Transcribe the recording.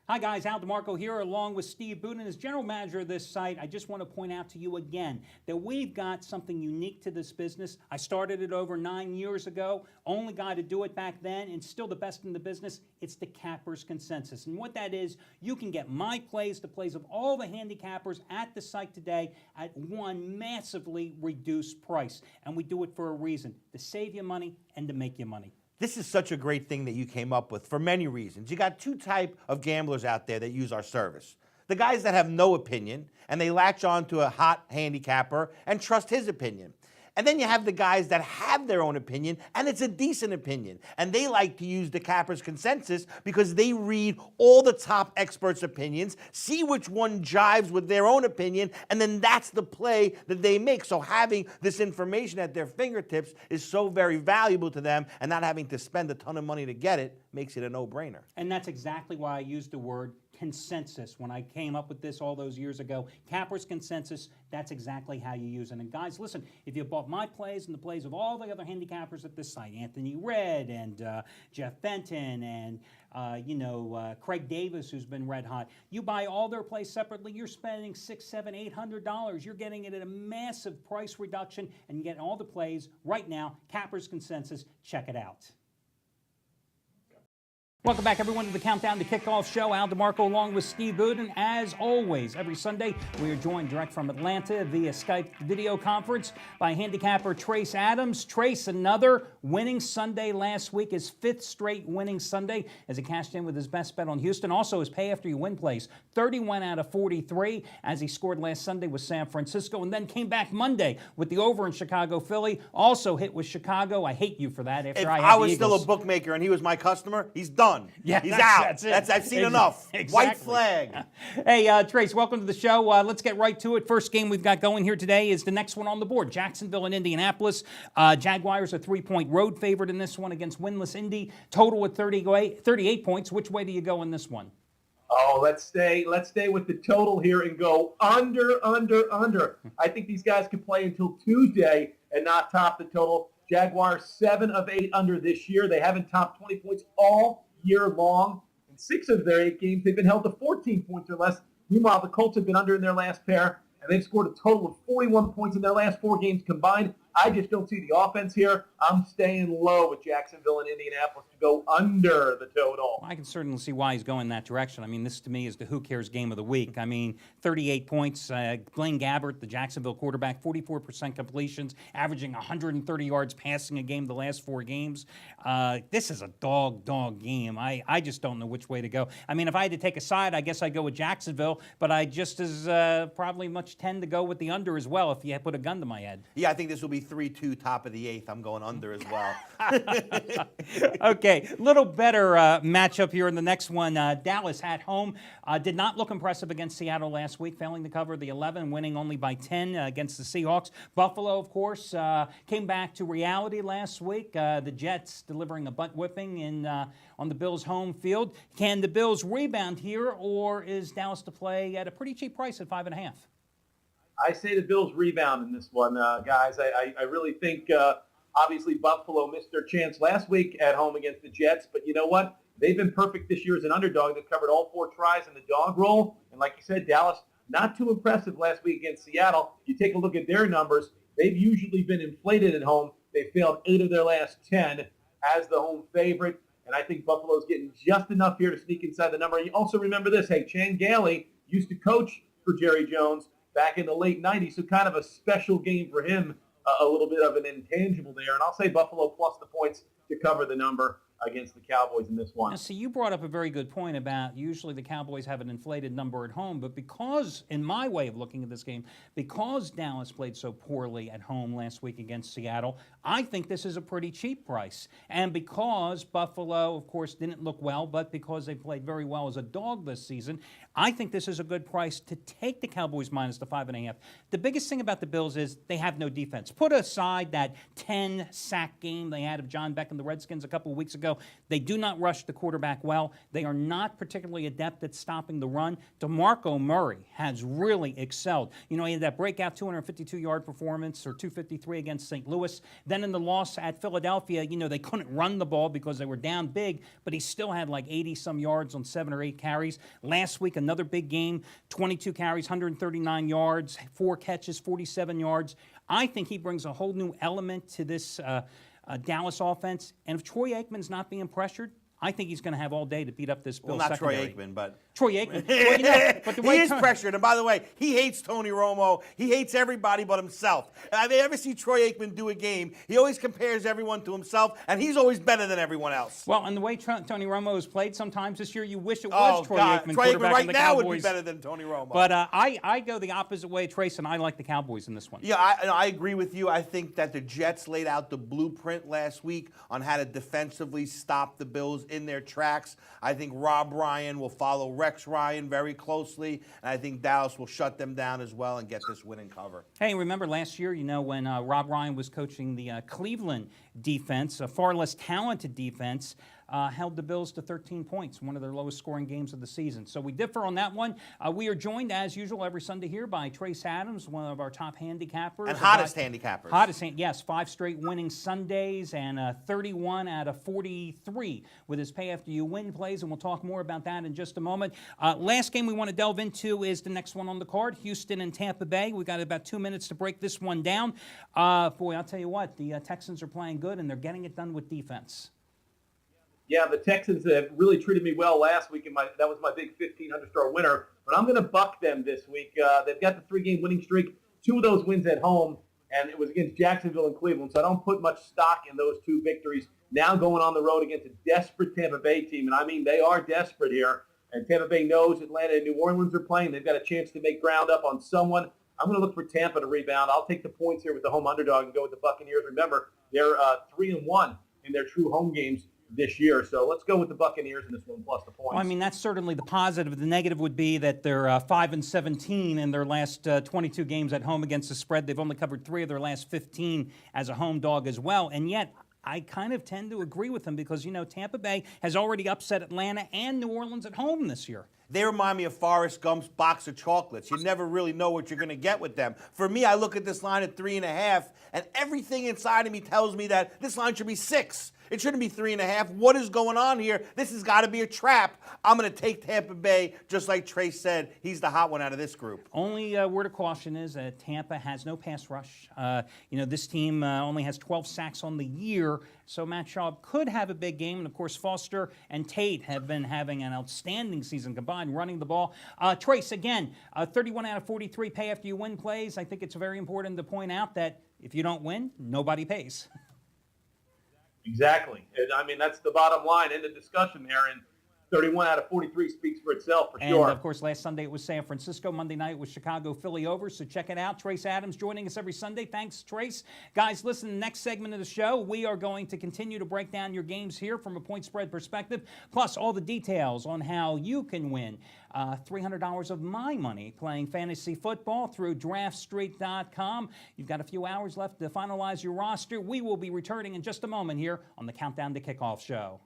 Hi guys, Al DeMarco here along with Steve Budin as general manager of this site. I just want to point out to you again that we've got something unique to this business. I started it over 9 years ago, only guy to do it back then, and still the best in the business. It's the Cappers Consensus. And what that is, you can get my plays, the plays of all the handicappers at the site today at one massively reduced price. And we do it for a reason, to save you money and to make you money. This is such a great thing that you came up with for many reasons. You got two types of gamblers out there that use our service. The guys that have no opinion, and they latch on to a hot handicapper and trust his opinion. And then you have the guys that have their own opinion, and it's a decent opinion. And they like to use the Cappers Consensus because they read all the top experts' opinions, see which one jives with their own opinion, and then that's the play that they make. So having this information at their fingertips is so very valuable to them, and not having to spend a ton of money to get it makes it a no-brainer. And that's exactly why I used the word consensus when I came up with this all those years ago. Cappers Consensus, that's exactly how you use it. And guys, listen, if you bought my plays and the plays of all the other handicappers at this site, Anthony Red and Jeff Benton and Craig Davis, who's been red hot, you buy all their plays separately, you're spending $600, $700, $800. You're getting it at a massive price reduction, and you get all the plays right now. Cappers Consensus, check it out. Welcome back, everyone, to the Countdown to Kickoff show. Al DeMarco along with Steve Budin. As always, every Sunday, we are joined direct from Atlanta via Skype video conference by handicapper Trace Adams. Trace, another winning Sunday last week, his fifth straight winning Sunday as he cashed in with his best bet on Houston. Also, his pay after you win plays, 31 out of 43, as he scored last Sunday with San Francisco, and then came back Monday with the over in Chicago, Philly. Also hit with Chicago. I hate you for that. After If I was still a bookmaker and he was my customer, he's done. Yeah, he's out. That's it. I've seen enough. Exactly. White flag. Hey, Trace, welcome to the show. Let's get right to it. First game we've got going here today is the next one on the board, Jacksonville and Indianapolis. Jaguars are 3-point road favorite in this one against winless Indy. Total at 38 points. Which way do you go in this one? Oh, let's stay with the total here and go under. I think these guys can play until Tuesday and not top the total. Jaguars 7 of 8 under this year. They haven't topped 20 points all year long. In 6 of their 8 games, they've been held to 14 points or less. Meanwhile, the Colts have been under in their last pair, and they've scored a total of 41 points in their last 4 games combined. I just don't see the offense here. I'm staying low with Jacksonville and Indianapolis to go under the total. Well, I can certainly see why he's going that direction. I mean, this to me is the who cares game of the week. I mean, 38 points. Blaine Gabbert, the Jacksonville quarterback, 44% completions, averaging 130 yards passing a game the last 4 games. This is a dog game. I just don't know which way to go. I mean, if I had to take a side, I guess I'd go with Jacksonville, but I just as probably much tend to go with the under as well if you put a gun to my head. Yeah, I think this will be 3-2, top of the 8th. I'm going under as well. Okay, little better matchup here in the next one. Dallas at home did not look impressive against Seattle last week, failing to cover the 11, winning only by 10 against the Seahawks. Buffalo, of course, came back to reality last week. The Jets delivering a butt whipping on the Bills' home field. Can the Bills rebound here, or is Dallas to play at a pretty cheap price at 5.5? I say the Bills rebound in this one, guys. I really think, obviously, Buffalo missed their chance last week at home against the Jets. But you know what? They've been perfect this year as an underdog. They've covered all 4 tries in the dog roll. And like you said, Dallas, not too impressive last week against Seattle. You take a look at their numbers. They've usually been inflated at home. They failed 8 of their last 10 as the home favorite. And I think Buffalo's getting just enough here to sneak inside the number. And you also remember this. Hey, Chan Gailey used to coach for Jerry Jones back in the late 90s, so kind of a special game for him, a little bit of an intangible there. And I'll say Buffalo plus the points to cover the number against the Cowboys in this one. Now, see, you brought up a very good point about usually the Cowboys have an inflated number at home, but because, in my way of looking at this game, because Dallas played so poorly at home last week against Seattle, I think this is a pretty cheap price. And because Buffalo, of course, didn't look well, but because they played very well as a dog this season, I think this is a good price to take the Cowboys minus the 5.5. The biggest thing about the Bills is they have no defense. Put aside that 10-sack game they had of John Beck and the Redskins a couple of weeks ago. Francisco. They do not rush the quarterback well. They are not particularly adept at stopping the run. DeMarco Murray has really excelled. You know, he had that breakout 252-yard performance, or 253 against St. Louis. Then in the loss at Philadelphia, you know, they couldn't run the ball because they were down big, but he still had like 80-some yards on 7 or 8 carries. Last week, another big game, 22 carries, 139 yards, 4 catches, 47 yards. I think he brings a whole new element to this Dallas offense. And if Troy Aikman's not being pressured, I think he's going to have all day to beat up this Bills secondary. Troy Aikman, but Troy Aikman. Well, you know, but the way he is pressured. And by the way, he hates Tony Romo. He hates everybody but himself. And if you ever see Troy Aikman do a game, he always compares everyone to himself, and he's always better than everyone else. Well, and the way Tony Romo has played sometimes this year, you wish it was Troy Aikman. Troy Aikman right the now Cowboys would be better than Tony Romo. But I go the opposite way, Trace, and I like the Cowboys in this one. Yeah, I agree with you. I think that the Jets laid out the blueprint last week on how to defensively stop the Bills in their tracks. I think Rob Ryan will follow Rex Ryan very closely, and I think Dallas will shut them down as well and get this win and cover. Hey, remember last year, you know, when Rob Ryan was coaching the Cleveland defense, a far less talented defense, held the Bills to 13 points, one of their lowest scoring games of the season. So we differ on that one. We are joined, as usual, every Sunday here by Trace Adams, one of our top handicappers. And hottest handicappers. Yes, 5 straight winning Sundays and 31 out of 43 with his pay after you win plays, and we'll talk more about that in just a moment. Last game we want to delve into is the next one on the card, Houston and Tampa Bay. We've got about 2 minutes to break this one down. Boy, I'll tell you what, the Texans are playing good, and they're getting it done with defense. Yeah, the Texans have really treated me well last week, and that was my big 1,500-star winner. But I'm going to buck them this week. They've got the 3-game winning streak, 2 of those wins at home, and it was against Jacksonville and Cleveland. So I don't put much stock in those 2 victories. Now going on the road against a desperate Tampa Bay team, and I mean they are desperate here. And Tampa Bay knows Atlanta and New Orleans are playing. They've got a chance to make ground up on someone. I'm going to look for Tampa to rebound. I'll take the points here with the home underdog and go with the Buccaneers. Remember, they're 3-1 in their true home games this year. So let's go with the Buccaneers in this one plus the points. Well, I mean, that's certainly the positive. The negative would be that they're 5-17 in their last 22 games at home against the spread. They've only covered 3 of their last 15 as a home dog as well. And yet, I kind of tend to agree with them because, you know, Tampa Bay has already upset Atlanta and New Orleans at home this year. They remind me of Forrest Gump's box of chocolates. You never really know what you're going to get with them. For me, I look at this line at 3.5, and everything inside of me tells me that this line should be 6. It shouldn't be 3.5. What is going on here? This has got to be a trap. I'm going to take Tampa Bay, just like Trace said. He's the hot one out of this group. Only word of caution is that Tampa has no pass rush. You know, this team only has 12 sacks on the year, so Matt Schaub could have a big game. And, of course, Foster and Tate have been having an outstanding season combined running the ball. Trace, again, 31 out of 43 pay after you win plays. I think it's very important to point out that if you don't win, nobody pays. Exactly. And, I mean, that's the bottom line. End of discussion there. And 31 out of 43 speaks for itself, for sure. And, of course, last Sunday it was San Francisco. Monday night was Chicago, Philly over. So check it out. Trace Adams joining us every Sunday. Thanks, Trace. Guys, listen, the next segment of the show, we are going to continue to break down your games here from a point spread perspective, plus all the details on how you can win $300 of my money playing fantasy football through draftstreet.com. You've got a few hours left to finalize your roster. We will be returning in just a moment here on the Countdown to Kickoff show.